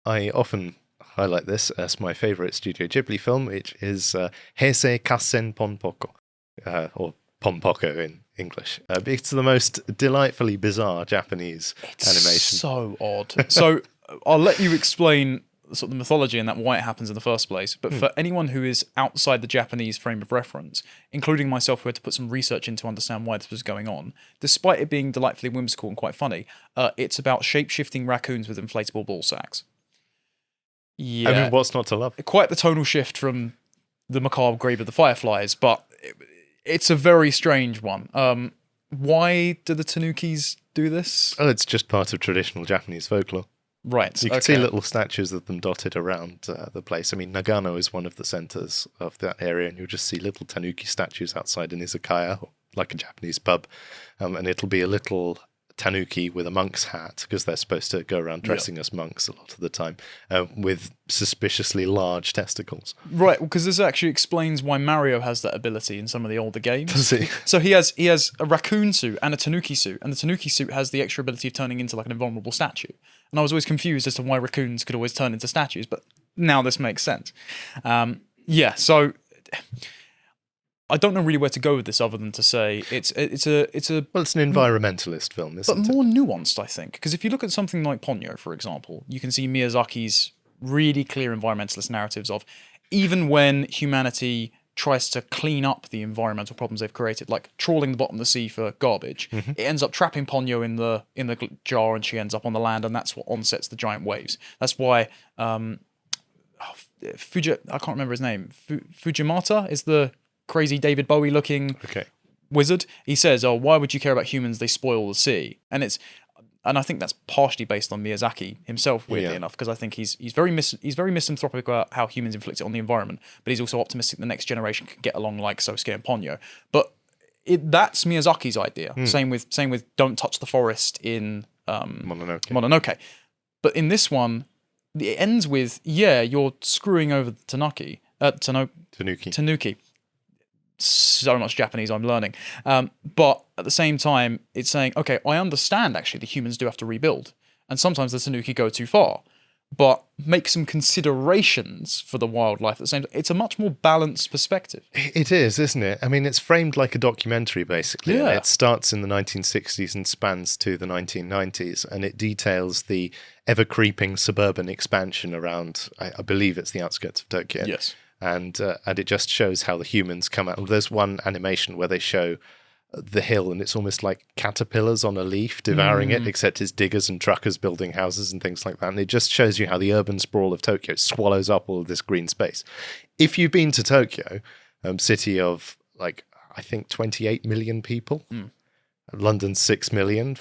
I often highlight this as my favourite Studio Ghibli film, which is Heisei Kassen Ponpoko, or Ponpoko in English. It's the most delightfully bizarre Japanese animation. So odd. So I'll let you explain sort of the mythology and that why it happens in the first place. But for anyone who is outside the Japanese frame of reference, including myself who had to put some research in to understand why this was going on, despite it being delightfully whimsical and quite funny, it's about shape-shifting raccoons with inflatable ball sacks. Yeah. I mean, what's not to love? Quite the tonal shift from the macabre grave of the fireflies, but it's a very strange one. Why do the tanukis do this? Oh, it's just part of traditional Japanese folklore. Right. You can see little statues of them dotted around the place. I mean, Nagano is one of the centres of that area, and you'll just see little tanuki statues outside an izakaya, like a Japanese pub, and it'll be a little tanuki with a monk's hat, because they're supposed to go around dressing as monks a lot of the time, with suspiciously large testicles. Right, because this actually explains why Mario has that ability in some of the older games. Does he? So he has a raccoon suit and a tanuki suit, and the tanuki suit has the extra ability of turning into like an invulnerable statue. And I was always confused as to why raccoons could always turn into statues, but now this makes sense. So I don't know really where to go with this other than to say it's an environmentalist film, isn't it? But more nuanced, I think, because if you look at something like Ponyo, for example, you can see Miyazaki's really clear environmentalist narratives of even when humanity tries to clean up the environmental problems they've created, like trawling the bottom of the sea for garbage, it ends up trapping Ponyo in the jar, and she ends up on the land, and that's what onsets the giant waves. That's why I can't remember his name. Fujimata is the crazy David Bowie looking wizard. He says, "Oh, why would you care about humans? They spoil the sea." And I think that's partially based on Miyazaki himself, weirdly enough, because I think he's very misanthropic about how humans inflict it on the environment, but he's also optimistic the next generation can get along like Sosuke and Ponyo. But that's Miyazaki's idea. Same with Don't Touch the Forest in Mononoke. But in this one, it ends with, you're screwing over the Tanuki. So much Japanese I'm learning. But at the same time, it's saying, okay, I understand actually the humans do have to rebuild. And sometimes the Tanuki go too far. But make some considerations for the wildlife at the same time. It's a much more balanced perspective. It is, isn't it? I mean, it's framed like a documentary, basically. Yeah. It starts in the 1960s and spans to the 1990s, and it details the ever-creeping suburban expansion around, I believe it's the outskirts of Tokyo. Yes. And it just shows how the humans come out. There's one animation where they show the hill, and it's almost like caterpillars on a leaf devouring it, except it's diggers and truckers building houses and things like that. And it just shows you how the urban sprawl of Tokyo swallows up all of this green space. If you've been to Tokyo, city of like, I think 28 million people, London's 6 million.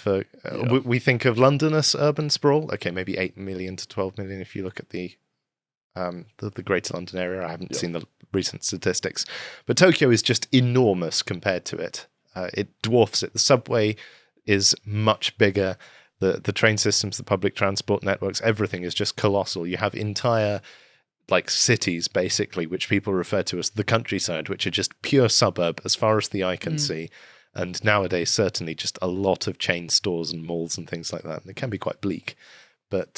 We think of London as urban sprawl. Okay, maybe 8 million to 12 million if you look at the Greater London area. I haven't seen the recent statistics. But Tokyo is just enormous compared to it. It dwarfs it. The subway is much bigger. The train systems, the public transport networks, everything is just colossal. You have entire like cities, basically, which people refer to as the countryside, which are just pure suburb as far as the eye can see. And nowadays, certainly just a lot of chain stores and malls and things like that. And it can be quite bleak. But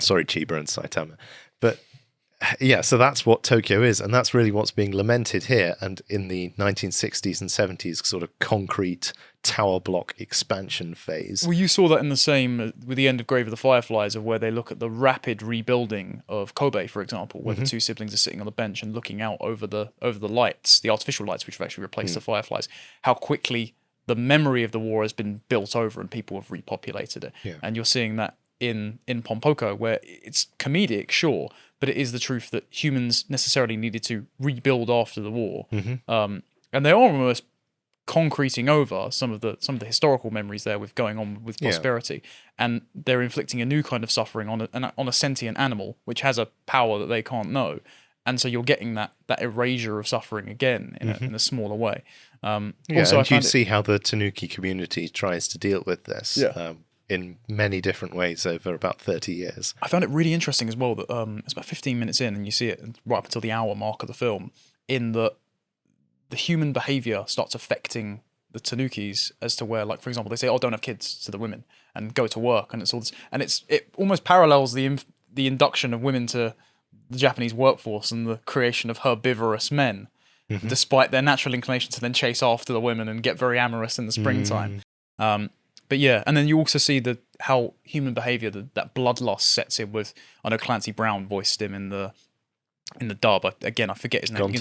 sorry, Chiba and Saitama. But yeah, so that's what Tokyo is, and that's really what's being lamented here. And in the 1960s and 70s sort of concrete tower block expansion phase. Well, you saw that in the same with the end of Grave of the Fireflies, of where they look at the rapid rebuilding of Kobe, for example, where the two siblings are sitting on the bench and looking out over the lights, the artificial lights, which have actually replaced the fireflies. How quickly the memory of the war has been built over and people have repopulated it. Yeah. And you're seeing that in Ponpoko, where it's comedic, sure, but it is the truth that humans necessarily needed to rebuild after the war. And they are almost concreting over some of the historical memories there with going on with prosperity, and they're inflicting a new kind of suffering on a sentient animal which has a power that they can't know, and so you're getting that erasure of suffering again in a smaller way. Also, and you see how the Tanuki community tries to deal with this. In many different ways over about 30 years. I found it really interesting as well that it's about 15 minutes in, and you see it right up until the hour mark of the film, in that the human behaviour starts affecting the Tanukis as to where, like, for example, they say, "Oh, don't have kids," to the women, and go to work, and it's all this, and it almost parallels the the induction of women to the Japanese workforce and the creation of herbivorous men, despite their natural inclination to then chase after the women and get very amorous in the springtime. But yeah, and then you also see how human behavior, that bloodlust sets in with, I know Clancy Brown voiced him in the dub. I forget his name.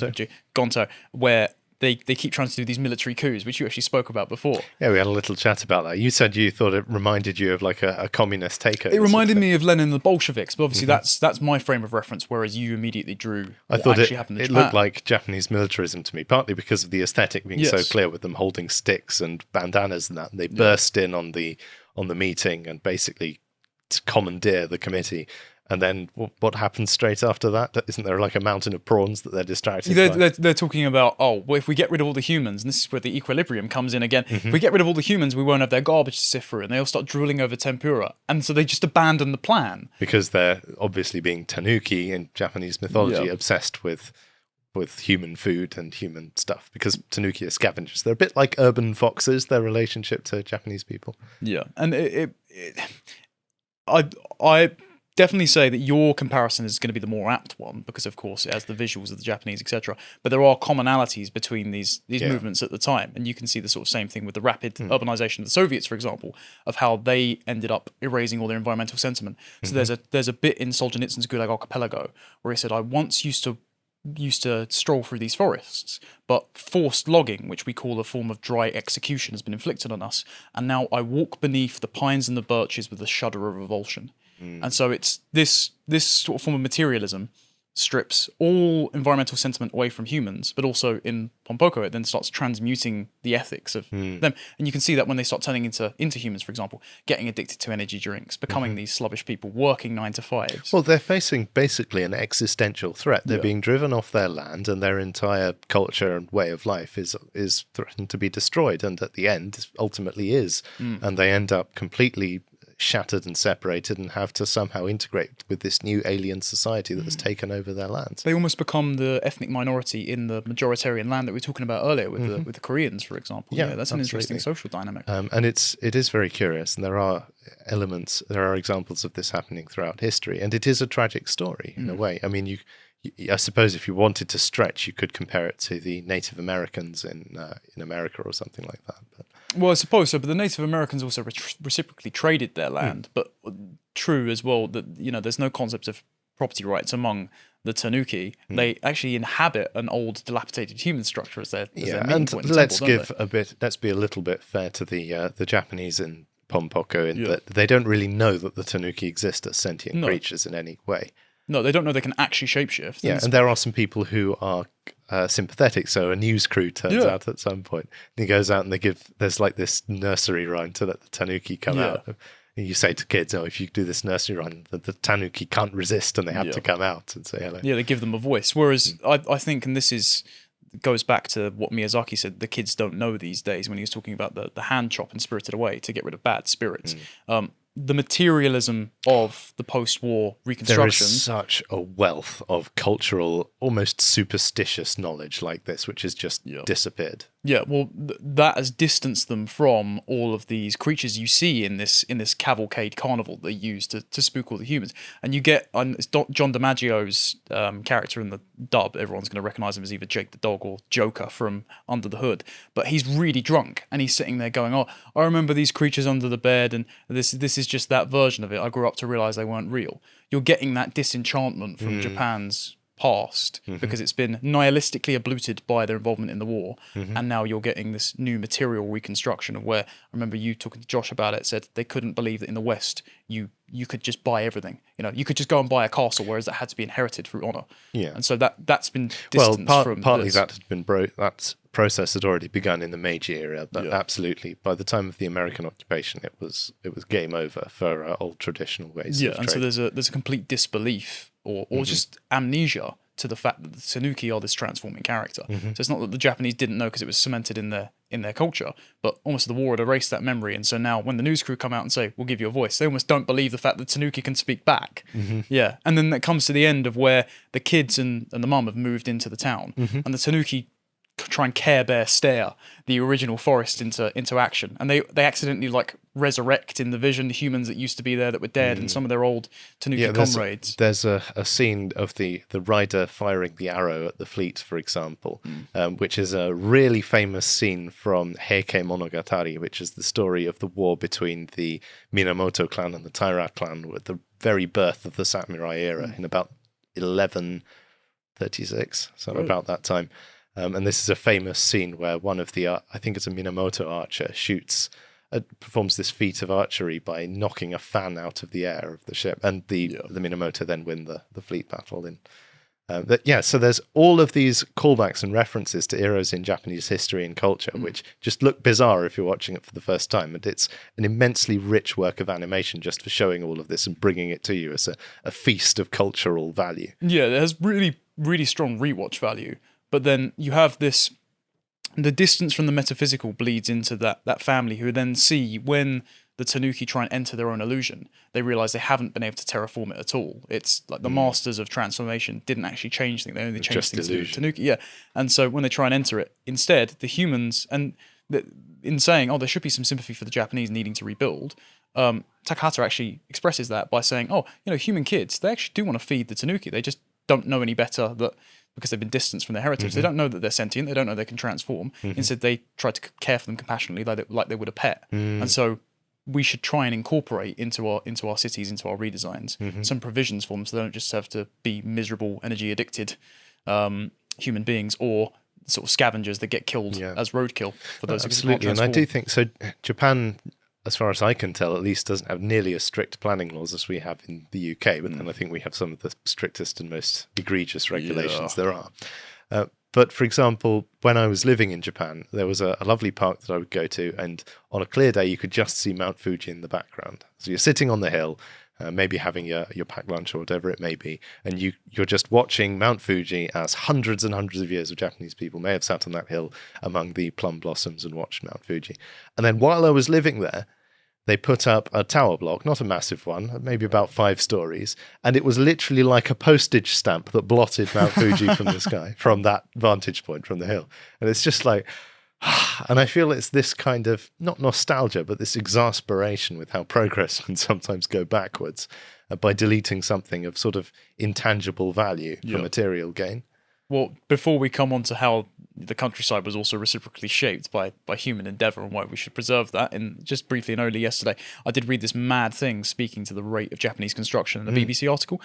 Gonto, where they keep trying to do these military coups, which you actually spoke about before. Yeah, we had a little chat about that. You said you thought it reminded you of like a communist takeover. It reminded me of Lenin and the Bolsheviks, but obviously that's my frame of reference, whereas you immediately drew I what thought actually happened in it Japan. looked like Japanese militarism to me, partly because of the aesthetic being so clear with them holding sticks and bandanas and that. And they burst in on the meeting and basically commandeer the committee. And then what happens straight after that? Isn't there like a mountain of prawns that they're distracted by? They're talking about, if we get rid of all the humans, and this is where the equilibrium comes in again, if we get rid of all the humans, we won't have their garbage to sift through, and they all start drooling over tempura. And so they just abandon the plan. Because they're obviously being tanuki in Japanese mythology, obsessed with human food and human stuff, because tanuki are scavengers. They're a bit like urban foxes, their relationship to Japanese people. Yeah, and I definitely say that your comparison is going to be the more apt one, because of course it has the visuals of the Japanese, etc. But there are commonalities between these movements at the time, and you can see the sort of same thing with the rapid urbanization of the Soviets, for example, of how they ended up erasing all their environmental sentiment. So there's a bit in Solzhenitsyn's Gulag Archipelago where he said, I once used to stroll through these forests, but forced logging, which we call a form of dry execution, has been inflicted on us, and now I walk beneath the pines and the birches with a shudder of revulsion. And so it's this sort of form of materialism strips all environmental sentiment away from humans, but also in Poko it then starts transmuting the ethics of them. And you can see that when they start turning into humans, for example, getting addicted to energy drinks, becoming these sluggish people, working 9 to 5s. Well, they're facing basically an existential threat. They're being driven off their land, and their entire culture and way of life is threatened to be destroyed, and at the end ultimately is. And they end up completely shattered and separated and have to somehow integrate with this new alien society that has taken over their lands. They almost become the ethnic minority in the majoritarian land that we were talking about earlier with the Koreans, for example. Yeah, that's an interesting social dynamic. And it is very curious, and there are examples of this happening throughout history, and it is a tragic story in a way. I mean, I suppose if you wanted to stretch, you could compare it to the Native Americans in America or something like that. But well, I suppose so, but the Native Americans also reciprocally traded their land. But true as well that there's no concept of property rights among the Tanuki. They actually inhabit an old, dilapidated human structure as their meeting point in the temple, let's be a little bit fair to the Japanese in Poko in that they don't really know that the Tanuki exist as sentient creatures in any way. No, they don't know they can actually shapeshift. Yeah, and there are some people who are sympathetic. So a news crew turns out at some point. And he goes out and there's like this nursery rhyme to let the Tanuki come out. And you say to kids, if you do this nursery rhyme, the Tanuki can't resist and they have to come out and say hello. Yeah, they give them a voice. Whereas I think, and this goes back to what Miyazaki said, the kids don't know these days when he was talking about the hand chop in Spirited Away to get rid of bad spirits. The materialism of the post-war reconstruction. There is such a wealth of cultural, almost superstitious knowledge like this, which has just disappeared. Yeah, well, that has distanced them from all of these creatures you see in this cavalcade carnival they use to spook all the humans. And you get it's John DiMaggio's character in the dub. Everyone's going to recognise him as either Jake the Dog or Joker from Under the Hood. But he's really drunk, and he's sitting there going, I remember these creatures under the bed, and this is just that version of it. I grew up to realise they weren't real. You're getting that disenchantment from Japan's past because it's been nihilistically abluted by their involvement in the war, and now you're getting this new material reconstruction of where I remember you talking to Josh about it, said they couldn't believe that in the West you could just buy everything. You could just go and buy a castle, whereas that had to be inherited through honor. And so that's been distanced from partly this. that had been that process had already begun in the Meiji era, but absolutely by the time of the American occupation it was game over for old traditional ways of trade. So there's a complete disbelief or just amnesia to the fact that the Tanuki are this transforming character. So it's not that the Japanese didn't know because it was cemented in their culture, but almost the war had erased that memory. And so now when the news crew come out and say, we'll give you a voice, they almost don't believe the fact that Tanuki can speak back. Yeah. And then that comes to the end of where the kids and the mum have moved into the town and the Tanuki try and Care Bear stare the original forest into action, and they accidentally like resurrect in the vision the humans that used to be there that were dead and some of their old Tanuki comrades. There's a scene of the rider firing the arrow at the fleet, for example, which is a really famous scene from Heike Monogatari, which is the story of the war between the Minamoto clan and the Taira clan, with the very birth of the samurai era in about 1136, so about that time. And this is a famous scene where one of the, I think it's a Minamoto archer, performs this feat of archery by knocking a fan out of the air of the ship, and the Minamoto then win the fleet battle. So there's all of these callbacks and references to eras in Japanese history and culture, which just look bizarre if you're watching it for the first time. And it's an immensely rich work of animation just for showing all of this and bringing it to you as a feast of cultural value. Yeah, it has really, really strong rewatch value. But then you have this, the distance from the metaphysical bleeds into that family, who then see when the Tanuki try and enter their own illusion, they realize they haven't been able to terraform it at all. It's like the masters of transformation didn't actually change things. They only changed things to the Tanuki. Yeah. And so when they try and enter it, instead, the humans, and in saying, there should be some sympathy for the Japanese needing to rebuild, Takahata actually expresses that by saying, human kids, they actually do want to feed the Tanuki. They just don't know any better because they've been distanced from their heritage. They don't know that they're sentient. They don't know they can transform. Instead, they try to care for them compassionately like they would a pet. And so we should try and incorporate into our cities, into our redesigns, some provisions for them, so they don't just have to be miserable, energy addicted human beings or sort of scavengers that get killed as roadkill for those. Absolutely, and I do think so. Japan, as far as I can tell, at least doesn't have nearly as strict planning laws as we have in the UK, but then I think we have some of the strictest and most egregious regulations there are. But for example, when I was living in Japan, there was a lovely park that I would go to, and on a clear day, you could just see Mount Fuji in the background. So you're sitting on the hill, maybe having your packed lunch or whatever it may be, and you're just watching Mount Fuji as hundreds and hundreds of years of Japanese people may have sat on that hill among the plum blossoms and watched Mount Fuji. And then while I was living there, they put up a tower block, not a massive one, maybe about 5 stories, and it was literally like a postage stamp that blotted Mount Fuji from the sky, from that vantage point from the hill. And it's just like, and I feel it's this kind of, not nostalgia, but this exasperation with how progress can sometimes go backwards by deleting something of sort of intangible value for material gain. Well, before we come on to how the countryside was also reciprocally shaped by human endeavour and why we should preserve that, and just briefly and only yesterday, I did read this mad thing speaking to the rate of Japanese construction in a BBC article.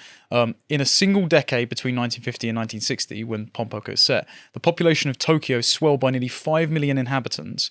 In a single decade between 1950 and 1960, when Poko is set, the population of Tokyo swelled by nearly 5 million inhabitants,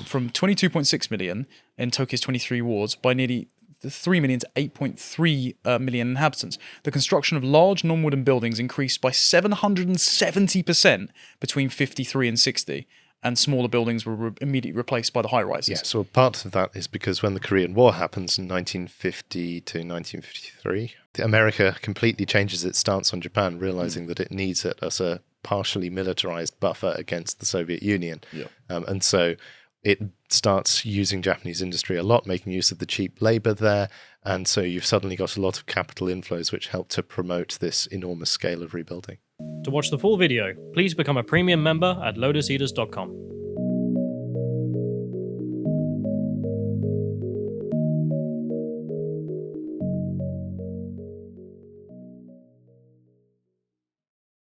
from 22.6 million in Tokyo's 23 wards by nearly 3 million to 8.3 million inhabitants. The construction of large non-wooden buildings increased by 770% between 53 and 60, and smaller buildings were immediately replaced by the high-rises. Yeah, so part of that is because when the Korean War happens in 1950 to 1953, America completely changes its stance on Japan, realizing that it needs it as a partially militarized buffer against the Soviet Union. And so it starts using Japanese industry a lot, making use of the cheap labor there. And so you've suddenly got a lot of capital inflows, which help to promote this enormous scale of rebuilding. To watch the full video, please become a premium member at lotuseaters.com.